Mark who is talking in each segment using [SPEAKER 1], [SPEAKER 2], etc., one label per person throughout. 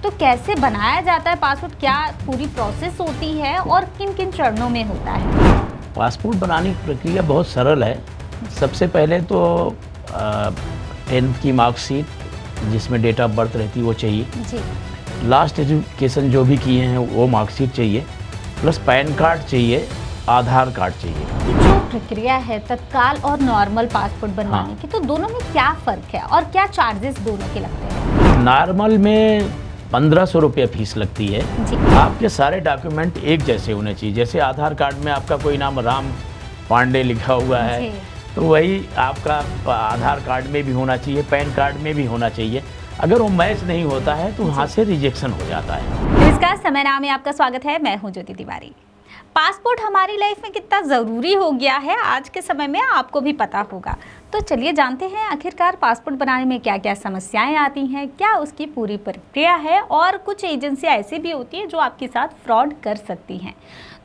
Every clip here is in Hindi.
[SPEAKER 1] तो कैसे बनाया जाता है पासपोर्ट, क्या पूरी प्रोसेस होती है और किन किन चरणों में होता है?
[SPEAKER 2] पासपोर्ट बनाने की प्रक्रिया बहुत सरल है। सबसे पहले तो 10th की मार्कशीट जिसमें डेट ऑफ बर्थ रहती है वो चाहिए।
[SPEAKER 1] जी।
[SPEAKER 2] लास्ट एजुकेशन जो भी किए हैं वो मार्कशीट चाहिए, प्लस पैन कार्ड चाहिए, आधार कार्ड चाहिए।
[SPEAKER 1] कि जो प्रक्रिया है तत्काल और नॉर्मल पासपोर्ट बनवाने
[SPEAKER 2] हाँ।
[SPEAKER 1] की, तो दोनों में क्या फ़र्क है और क्या चार्जेस दोनों के लगते हैं?
[SPEAKER 2] नॉर्मल में 1500 रुपये फीस लगती है।
[SPEAKER 1] जी।
[SPEAKER 2] आपके सारे डॉक्यूमेंट एक जैसे होने चाहिए। जैसे आधार कार्ड में आपका कोई नाम राम पांडे लिखा हुआ है,
[SPEAKER 1] जी।
[SPEAKER 2] तो वही आपका आधार कार्ड में भी होना चाहिए, पैन कार्ड में भी होना चाहिए। अगर वो मैच नहीं होता है तो वहाँ से रिजेक्शन हो जाता है।
[SPEAKER 1] नमस्कार, समय नाम में आपका स्वागत है। मैं हूँ ज्योति तिवारी। पासपोर्ट हमारी लाइफ में कितना ज़रूरी हो गया है आज के समय में, आपको भी पता होगा। तो चलिए जानते हैं आखिरकार पासपोर्ट बनाने में क्या क्या समस्याएं आती हैं, क्या उसकी पूरी प्रक्रिया है, और कुछ एजेंसियां ऐसी भी होती हैं जो आपके साथ फ्रॉड कर सकती हैं,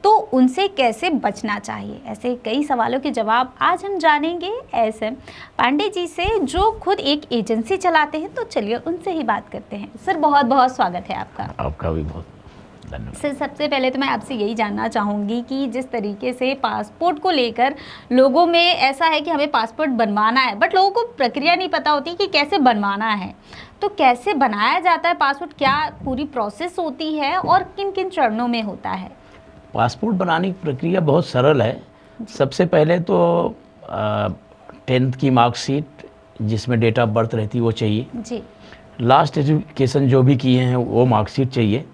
[SPEAKER 1] तो उनसे कैसे बचना चाहिए। ऐसे कई सवालों के जवाब आज हम जानेंगे SM पांडे जी से, जो खुद एक एजेंसी चलाते हैं। तो चलिए उनसे ही बात करते हैं। सर, बहुत बहुत स्वागत है आपका।
[SPEAKER 2] आपका भी बहुत धन्यवाद।
[SPEAKER 1] सर, सबसे पहले तो मैं आपसे यही जानना चाहूँगी कि जिस तरीके से पासपोर्ट को लेकर लोगों में ऐसा है कि हमें पासपोर्ट बनवाना है, बट लोगों को प्रक्रिया नहीं पता होती कि कैसे बनवाना है, तो कैसे बनाया जाता है पासपोर्ट, क्या पूरी प्रोसेस होती है और किन किन चरणों में होता है?
[SPEAKER 2] पासपोर्ट बनाने की प्रक्रिया बहुत सरल है। सबसे पहले तो 10th की मार्कशीट जिसमें डेट ऑफ बर्थ रहती है वो चाहिए।
[SPEAKER 1] जी।
[SPEAKER 2] लास्ट एजुकेशन जो भी किए हैं वो मार्कशीट चाहिए,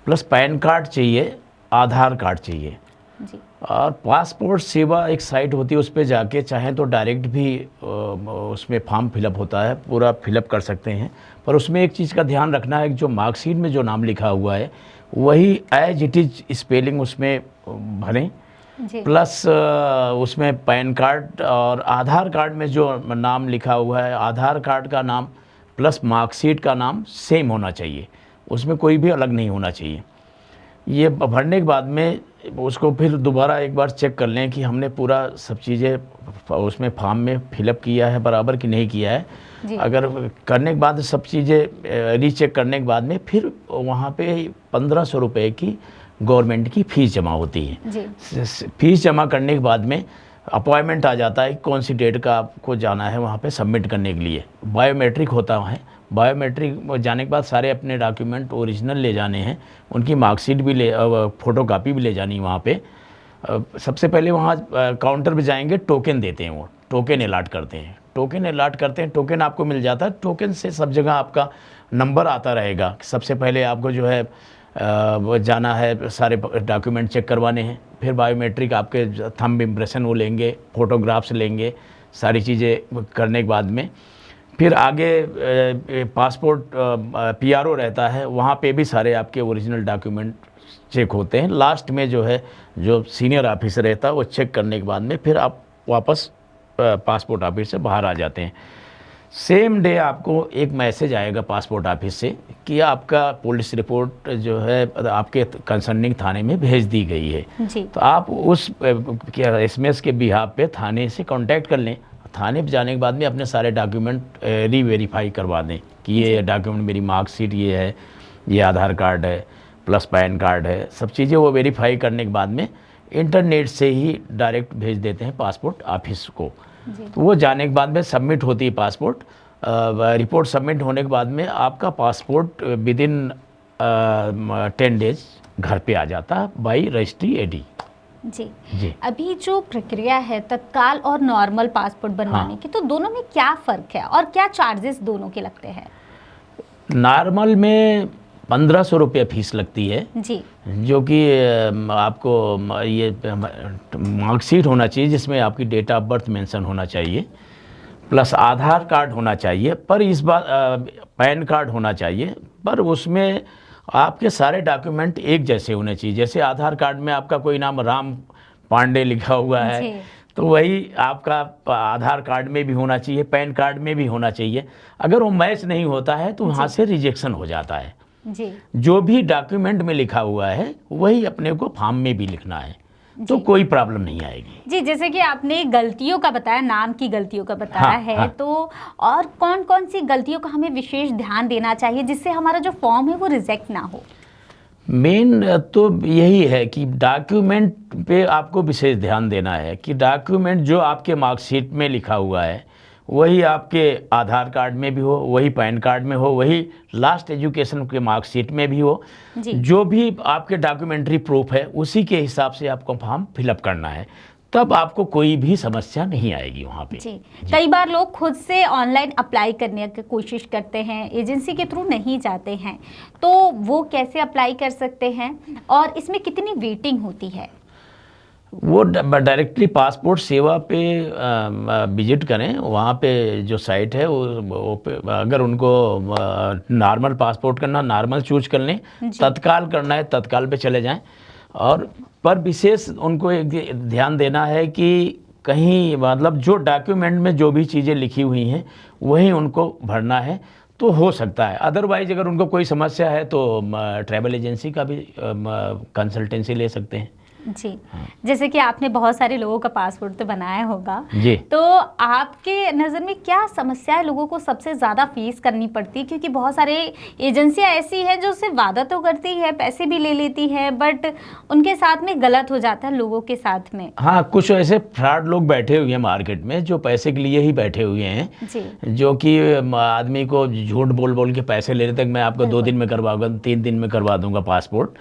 [SPEAKER 2] प्लस पैन कार्ड चाहिए, आधार कार्ड चाहिए।
[SPEAKER 1] जी।
[SPEAKER 2] और पासपोर्ट सेवा एक साइट होती है, उस पर जाके चाहें तो डायरेक्ट भी उसमें फॉर्म फिलअप होता है, पूरा फिलअप कर सकते हैं। पर उसमें एक चीज़ का ध्यान रखना है कि जो मार्कशीट में जो नाम लिखा हुआ है वही एज इट इज स्पेलिंग उसमें भरें।
[SPEAKER 1] जी।
[SPEAKER 2] प्लस उसमें पैन कार्ड और आधार कार्ड में जो नाम लिखा हुआ है, आधार कार्ड का नाम प्लस मार्कशीट का नाम सेम होना चाहिए, उसमें कोई भी अलग नहीं होना चाहिए। ये भरने के बाद में उसको फिर दोबारा एक बार चेक कर लें कि हमने पूरा सब चीज़ें उसमें फॉर्म में फिलअप किया है बराबर कि नहीं किया है।
[SPEAKER 1] जी।
[SPEAKER 2] अगर करने के बाद सब चीज़ें रीचेक करने के बाद में फिर वहाँ पे 1500 रुपये की गवर्नमेंट की फ़ीस जमा होती है।
[SPEAKER 1] जी।
[SPEAKER 2] फीस जमा करने के बाद में अपॉइंटमेंट आ जाता है, कौन सी डेट का आपको जाना है वहाँ पे सबमिट करने के लिए। बायोमेट्रिक होता है। बायोमेट्रिक जाने के बाद सारे अपने डॉक्यूमेंट ओरिजिनल ले जाने हैं, उनकी मार्कशीट भी ले, फ़ोटोकॉपी भी ले जानी है वहाँ पे। सबसे पहले वहाँ काउंटर पे जाएंगे, टोकन देते हैं, वो टोकन अलाट करते हैं। टोकन अलाट करते हैं, टोकन आपको मिल जाता है। टोकन से सब जगह आपका नंबर आता रहेगा। सबसे पहले आपको जो है वो जाना है, सारे डॉक्यूमेंट चेक करवाने हैं। फिर बायोमेट्रिक आपके थंब इम्प्रेशन वो लेंगे, फ़ोटोग्राफ्स लेंगे। सारी चीज़ें करने के बाद में फिर आगे पासपोर्ट PRO रहता है, वहाँ पे भी सारे आपके ओरिजिनल डॉक्यूमेंट चेक होते हैं। लास्ट में जो है जो सीनियर ऑफिसर रहता है वो चेक करने के बाद में फिर आप वापस पासपोर्ट ऑफिस से बाहर आ जाते हैं। सेम डे आपको एक मैसेज आएगा पासपोर्ट ऑफिस से कि आपका पुलिस रिपोर्ट जो है आपके कंसर्निंग थाने में भेज दी गई है।
[SPEAKER 1] जी।
[SPEAKER 2] तो आप उस SMS के बिहाफ पे थाने से कांटेक्ट कर लें। थाने पे जाने के बाद में अपने सारे डॉक्यूमेंट रीवेरीफाई करवा दें कि ये डॉक्यूमेंट, मेरी मार्कशीट ये है, ये आधार कार्ड है, प्लस पैन कार्ड है। सब चीज़ें वो वेरीफाई करने के बाद में इंटरनेट से ही डायरेक्ट भेज देते हैं पासपोर्ट ऑफिस को। तो वो जाने के बाद में सबमिट होती है पासपोर्ट। रिपोर्ट सबमिट होने के बाद में आपका पासपोर्ट विदिन 10 डेज घर पे आ जाता है बाई रजिस्ट्री AD।
[SPEAKER 1] जी।
[SPEAKER 2] जी।
[SPEAKER 1] अभी जो प्रक्रिया है तत्काल और नॉर्मल पासपोर्ट बनवाने की, तो दोनों में क्या फ़र्क है और क्या चार्जेस दोनों के लगते हैं?
[SPEAKER 2] नॉर्मल में 1500 रुपये फीस लगती है।
[SPEAKER 1] जी।
[SPEAKER 2] जो कि आपको ये मार्कशीट होना चाहिए जिसमें आपकी डेट ऑफ बर्थ मेंशन होना चाहिए, प्लस आधार कार्ड होना चाहिए, पर इस बार पैन कार्ड होना चाहिए, पर उसमें आपके सारे डॉक्यूमेंट एक जैसे होने चाहिए। जैसे आधार कार्ड में आपका कोई नाम राम पांडे लिखा हुआ है,
[SPEAKER 1] जी।
[SPEAKER 2] तो वही आपका आधार कार्ड में भी होना चाहिए, पैन कार्ड में भी होना चाहिए। अगर वो मैच नहीं होता है तो वहाँ से रिजेक्शन हो जाता है।
[SPEAKER 1] जी।
[SPEAKER 2] जो भी डॉक्यूमेंट में लिखा हुआ है वही अपने को फॉर्म में भी लिखना है। तो कोई प्रॉब्लम नहीं आएगी।
[SPEAKER 1] जी, जैसे कि आपने गलतियों का बताया, नाम की गलतियों का बताया है,
[SPEAKER 2] हाँ।
[SPEAKER 1] तो और कौन कौन सी गलतियों का हमें विशेष ध्यान देना चाहिए जिससे हमारा जो फॉर्म है वो रिजेक्ट ना हो?
[SPEAKER 2] मेन तो यही है कि डॉक्यूमेंट पे आपको विशेष ध्यान देना है कि डॉक्यूमेंट जो आपके मार्कशीट में लिखा हुआ है वही आपके आधार कार्ड में भी हो, वही पैन कार्ड में हो, वही लास्ट एजुकेशन के मार्कशीट में भी हो।
[SPEAKER 1] जी।
[SPEAKER 2] जो भी आपके डॉक्यूमेंट्री प्रूफ है उसी के हिसाब से आपको फॉर्म फिलअप करना है, तब आपको कोई भी समस्या नहीं आएगी वहाँ पे।
[SPEAKER 1] जी, कई बार लोग खुद से ऑनलाइन अप्लाई करने की कोशिश करते हैं, एजेंसी के थ्रू नहीं जाते हैं, तो वो कैसे अप्लाई कर सकते हैं और इसमें कितनी वेटिंग होती है?
[SPEAKER 2] वो डायरेक्टली पासपोर्ट सेवा पे विजिट करें। वहाँ पे जो साइट है वो पे अगर उनको नॉर्मल पासपोर्ट करना, नॉर्मल चूज कर लें, तत्काल करना है तत्काल पे चले जाएं। और पर विशेष उनको एक ध्यान देना है कि कहीं मतलब जो डॉक्यूमेंट में जो भी चीज़ें लिखी हुई हैं वही उनको भरना है, तो हो सकता है। अदरवाइज अगर उनको कोई समस्या है तो ट्रैवल एजेंसी का भी कंसल्टेंसी ले सकते हैं।
[SPEAKER 1] जी, जैसे कि आपने बहुत सारे लोगों का पासपोर्ट तो बनाया होगा
[SPEAKER 2] जी,
[SPEAKER 1] तो आपके नज़र में क्या समस्याएं लोगों को सबसे ज़्यादा फेस करनी पड़ती? क्योंकि बहुत सारे एजेंसियां ऐसी हैं जो सिर्फ वादा तो करती है, पैसे भी ले लेती है, बट उनके साथ में गलत हो जाता है लोगों के साथ में।
[SPEAKER 2] हाँ, कुछ ऐसे फ्रॉड लोग बैठे हुए हैं मार्केट में जो पैसे के लिए ही बैठे हुए हैं।
[SPEAKER 1] जी,
[SPEAKER 2] जो कि आदमी को झूठ बोल बोल के पैसे ले लेते हैं, मैं आपको 2 दिन में करवाऊंगा, 3 दिन में करवा दूंगा पासपोर्ट।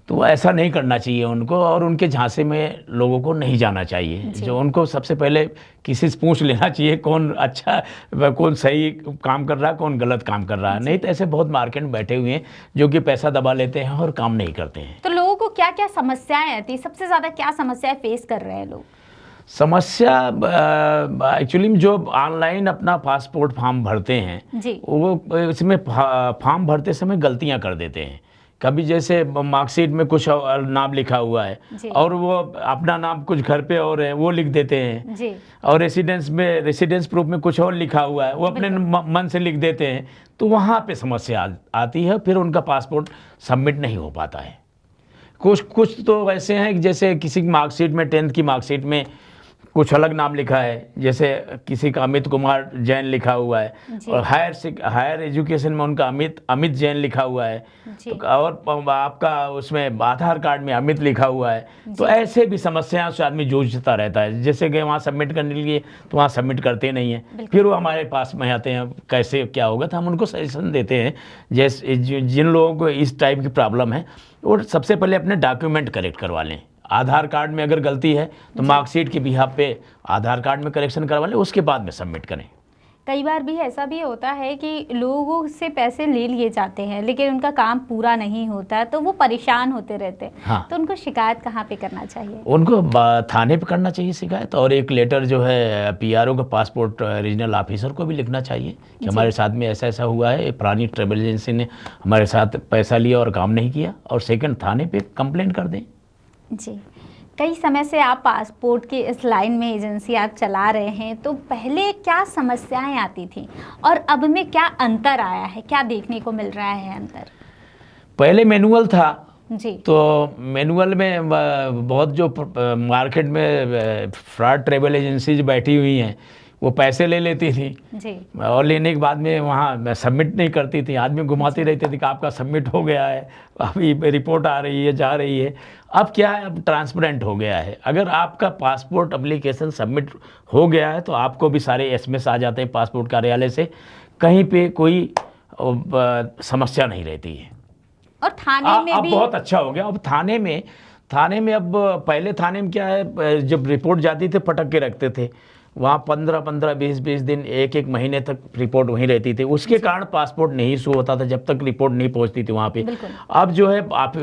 [SPEAKER 2] तो ऐसा नहीं करना चाहिए उनको, और उनके झांसे में लोगों को नहीं जाना चाहिए। जो उनको सबसे पहले किसी से पूछ लेना चाहिए कौन अच्छा, कौन सही काम कर रहा है, कौन गलत काम कर रहा है। नहीं तो ऐसे बहुत मार्केट में बैठे हुए हैं जो कि पैसा दबा लेते हैं और काम नहीं करते हैं।
[SPEAKER 1] तो लोगों को क्या क्या समस्याएं आती, सबसे ज़्यादा क्या समस्याएं फेस कर रहे हैं लोग?
[SPEAKER 2] समस्या एक्चुअली में जो ऑनलाइन अपना पासपोर्ट फॉर्म भरते हैं
[SPEAKER 1] जी,
[SPEAKER 2] वो इसमें फॉर्म भरते समय गलतियां कर देते हैं। कभी जैसे मार्कशीट में कुछ और नाम लिखा हुआ है और वो अपना नाम कुछ घर पे और है वो लिख देते हैं
[SPEAKER 1] जी,
[SPEAKER 2] और रेसिडेंस प्रूफ में कुछ और लिखा हुआ है वो अपने मन से लिख देते हैं, तो वहाँ पे समस्या आती है। फिर उनका पासपोर्ट सबमिट नहीं हो पाता है। कुछ तो ऐसे हैं कि जैसे किसी की मार्कशीट में 10th की मार्कशीट में कुछ अलग नाम लिखा है, जैसे किसी का अमित कुमार जैन लिखा हुआ है और हायर एजुकेशन में उनका अमित जैन लिखा हुआ है, तो और आपका उसमें आधार कार्ड में अमित लिखा हुआ है। तो ऐसे भी समस्याओं से आदमी जूझता रहता है। जैसे कि वहाँ सबमिट करने के लिए तो वहाँ सबमिट करते नहीं हैं, फिर वो हमारे पास में आते हैं कैसे क्या होगा, तो हम उनको सजेशन देते हैं। जैसे जिन लोगों को इस टाइप की प्रॉब्लम है वो सबसे पहले अपने डॉक्यूमेंट करेक्ट करवा लें। आधार कार्ड में अगर गलती है तो मार्कशीट के बिहाफ पे आधार कार्ड में करेक्शन करवा लें, उसके बाद में सबमिट करें।
[SPEAKER 1] कई बार भी ऐसा भी होता है कि लोगों से पैसे ले लिए जाते हैं लेकिन उनका काम पूरा नहीं होता, तो वो परेशान होते रहते हैं।
[SPEAKER 2] हाँ।
[SPEAKER 1] तो उनको शिकायत कहाँ पे करना चाहिए?
[SPEAKER 2] उनको थाने पे करना चाहिए शिकायत, और एक लेटर जो है पीआरओ का पासपोर्ट रीजनल ऑफिसर को भी लिखना चाहिए कि हमारे साथ में ऐसा ऐसा हुआ है, पुरानी ट्रेवल एजेंसी ने हमारे साथ पैसा लिया और काम नहीं किया, और सेकंड थाने पे कंप्लेंट कर दें।
[SPEAKER 1] जी, कई समय से आप पासपोर्ट की इस लाइन में एजेंसी आप चला रहे हैं, तो पहले क्या समस्याएं आती थी और अब में क्या अंतर आया है, क्या देखने को मिल रहा है अंतर?
[SPEAKER 2] पहले मैनुअल था
[SPEAKER 1] जी,
[SPEAKER 2] तो मैनुअल में बहुत जो मार्केट में फ्रॉड ट्रेवल एजेंसीज बैठी हुई हैं वो पैसे ले लेती थी
[SPEAKER 1] जी,
[SPEAKER 2] और लेने के बाद में वहाँ सबमिट नहीं करती थी। आदमी घुमाती रहती थी कि आपका सबमिट हो गया है, अभी रिपोर्ट आ रही है, जा रही है। अब क्या है, अब ट्रांसपेरेंट हो गया है। अगर आपका पासपोर्ट एप्लीकेशन सबमिट हो गया है तो आपको भी सारे एसएमएस आ जाते हैं पासपोर्ट कार्यालय से, कहीं पे कोई समस्या नहीं रहती है।
[SPEAKER 1] और थाने में
[SPEAKER 2] अब
[SPEAKER 1] भी
[SPEAKER 2] बहुत अच्छा हो गया। अब थाने में अब पहले थाने में क्या है, जब रिपोर्ट जाती थी पटक के रखते थे, वहाँ 15-15, 20-20 दिन, एक महीने तक रिपोर्ट वहीं रहती थी। उसके कारण पासपोर्ट नहीं इशू होता था जब तक रिपोर्ट नहीं पहुँचती थी वहाँ पे। अब जो है आप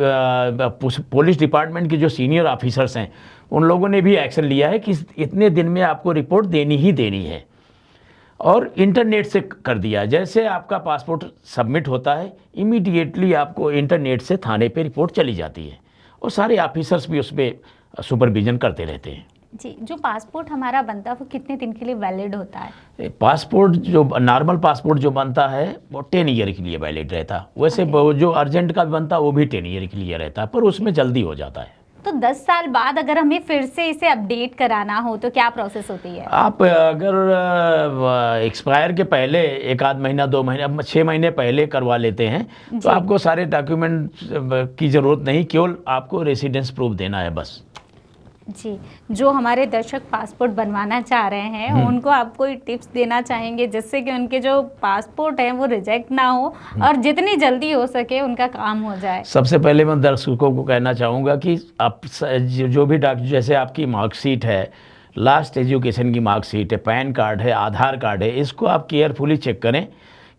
[SPEAKER 2] पुलिस डिपार्टमेंट के जो सीनियर ऑफिसर्स हैं उन लोगों ने भी एक्शन लिया है कि इतने दिन में आपको रिपोर्ट देनी ही देनी है, और इंटरनेट से कर दिया। जैसे आपका पासपोर्ट सबमिट होता है इमीडिएटली आपको इंटरनेट से थाने पे रिपोर्ट चली जाती है, और सारे ऑफिसर्स भी उस पर सुपरविजन करते रहते हैं।
[SPEAKER 1] जी, जो पासपोर्ट हमारा बनता है वो कितने दिन के लिए वैलिड होता है?
[SPEAKER 2] पासपोर्ट जो नॉर्मल पासपोर्ट जो बनता है वो 10 ईयर के लिए वैलिड रहता है। वैसे जो अर्जेंट का भी बनता है वो भी 10 ईयर के लिए रहता है, पर उसमें जल्दी हो जाता है।
[SPEAKER 1] तो 10 साल बाद अगर हमें फिर से इसे अपडेट कराना हो तो क्या प्रोसेस होती है?
[SPEAKER 2] आप अगर एक्सपायर के पहले 1 आध महीना 2 महीने, अब 6 महीने पहले करवा लेते हैं तो
[SPEAKER 1] जी।
[SPEAKER 2] आपको सारे डॉक्यूमेंट की ज़रूरत नहीं, केवल आपको रेसिडेंस प्रूफ देना है बस।
[SPEAKER 1] जी, जो हमारे दर्शक पासपोर्ट बनवाना चाह रहे हैं उनको आप कोई टिप्स देना चाहेंगे जिससे कि उनके जो पासपोर्ट हैं वो रिजेक्ट ना हो और जितनी जल्दी हो सके उनका काम हो जाए?
[SPEAKER 2] सबसे पहले मैं दर्शकों को कहना चाहूँगा कि आप जो भी जैसे आपकी मार्कशीट है, लास्ट एजुकेशन की मार्कशीट है, पैन कार्ड है, आधार कार्ड है, इसको आप केयरफुली चेक करें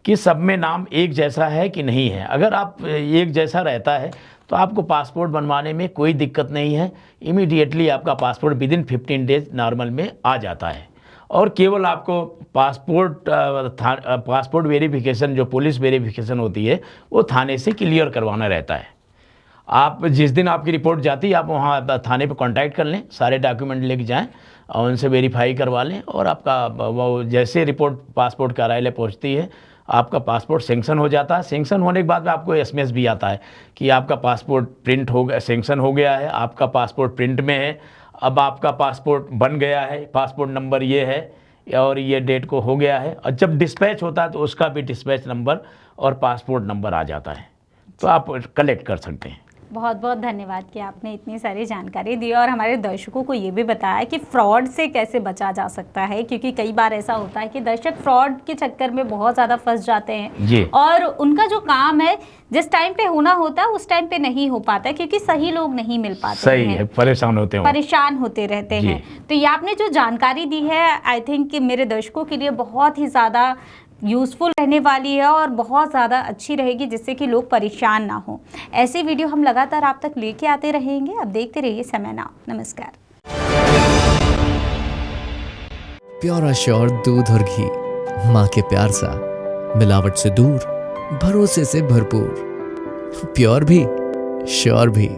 [SPEAKER 2] कि सब में नाम एक जैसा है कि नहीं है। अगर आप एक जैसा रहता है तो आपको पासपोर्ट बनवाने में कोई दिक्कत नहीं है। इमीडिएटली आपका पासपोर्ट विदिन 15 डेज नॉर्मल में आ जाता है। और केवल आपको पासपोर्ट वेरिफिकेशन, जो पुलिस वेरिफिकेशन होती है, वो थाने से क्लियर करवाना रहता है। आप जिस दिन आपकी रिपोर्ट जाती है आप वहाँ थाने पे कांटेक्ट कर लें, सारे डॉक्यूमेंट लेके जाएं और उनसे वेरीफाई करवा लें और आपका वो जैसे रिपोर्ट पासपोर्ट कार्यालय पहुँचती है आपका पासपोर्ट सेंक्शन हो जाता है। सेंक्शन होने के बाद में आपको एसएमएस भी आता है कि आपका पासपोर्ट प्रिंट हो गया, सेंक्शन हो गया है, आपका पासपोर्ट प्रिंट में है, अब आपका पासपोर्ट बन गया है, पासपोर्ट नंबर ये है और ये डेट को हो गया है। और जब डिस्पैच होता है तो उसका भी डिस्पैच नंबर और पासपोर्ट नंबर आ जाता है, तो आप कलेक्ट कर सकते हैं।
[SPEAKER 1] बहुत बहुत धन्यवाद कि आपने इतनी सारी जानकारी दी और हमारे दर्शकों को ये भी बताया कि फ्रॉड से कैसे बचा जा सकता है, क्योंकि कई बार ऐसा होता है कि दर्शक फ्रॉड के चक्कर में बहुत ज़्यादा फंस जाते हैं
[SPEAKER 2] जी।
[SPEAKER 1] और उनका जो काम है जिस टाइम पे होना होता है उस टाइम पे नहीं हो पाता है क्योंकि सही लोग नहीं मिल पाते
[SPEAKER 2] सही
[SPEAKER 1] हैं।
[SPEAKER 2] है, परेशान होते
[SPEAKER 1] रहते हैं। तो ये आपने जो जानकारी दी है आई थिंक कि मेरे दर्शकों के लिए बहुत ही ज़्यादा यूज़फुल रहने वाली है और बहुत ज़्यादा अच्छी रहेगी जिससे कि लोग परेशान ना हो। ऐसी वीडियो हम लगातार आप तक लेके आते रहेंगे। अब देखते रहिए समय नाउ। नमस्कार।
[SPEAKER 3] प्योर श्योर दूध और घी, माँ के प्यार सा, मिलावट से दूर, भरोसे से भरपूर, प्योर भी श्योर भी।